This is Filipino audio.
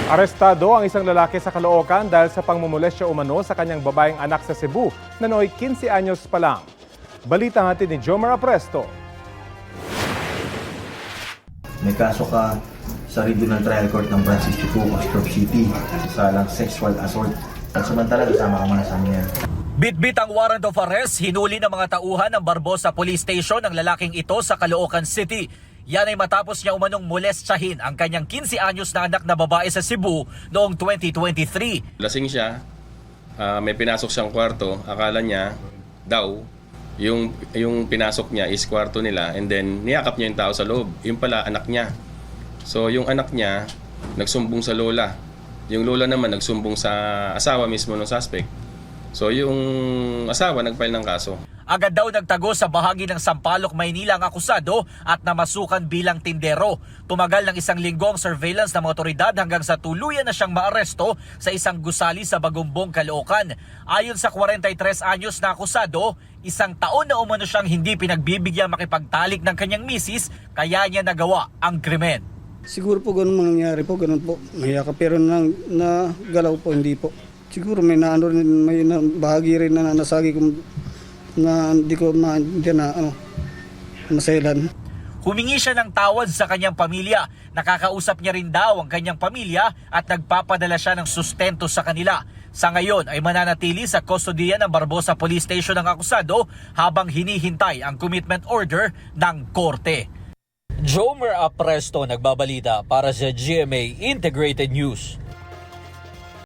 Arestado ang isang lalaki sa Caloocan dahil sa pangmumulestya umano sa kanyang babaeng anak sa Cebu na nooy 15 anyos pa lang. Balita hatid ni Jomar Apresto. May kaso ka sa Regional Trial Court ng Branch 62, Ostrov City sa sexual assault. At samantala, kasama ka muna sa amin yan. Bitbit ang warrant of arrest, hinuli ng mga tauhan ng Barbosa Police Station ang lalaking ito sa Caloocan City. Yan ay matapos niya umanong molestyahin ang kanyang 15 anyos na anak na babae sa Cebu noong 2023. Lasing siya, may pinasok siyang kwarto, akala niya daw yung pinasok niya is kwarto nila, and then niyakap niya yung tao sa loob. Yung pala anak niya. So yung anak niya nagsumbong sa lola. Yung lola naman nagsumbong sa asawa mismo ng suspect. So yung asawa nag-file ng kaso. Agad daw nagtago sa bahagi ng Sampaloc, Maynila ang akusado at namasukan bilang tindero. Tumagal ng isang linggo ang surveillance ng mga otoridad hanggang sa tuluyan na siyang maaresto sa isang gusali sa Bagumbong, Caloocan. Ayon sa 43 anyos na akusado, isang taon na umano siyang hindi pinagbibigyan makipagtalik ng kanyang misis, kaya niya nagawa ang krimen. Siguro po ganun mangyayari po, ganun po. Mahiyaka pero na galaw po, hindi po. Siguro may bahagi rin na nasagi kung na hindi ko masailan. Humingi siya ng tawad sa kanyang pamilya. Nakakausap niya rin daw ang kanyang pamilya at nagpapadala siya ng sustento sa kanila. Sa ngayon ay mananatili sa kustodiya ng Barbosa Police Station ang akusado habang hinihintay ang commitment order ng korte. Jomer Apresto nagbabalita para sa GMA Integrated News.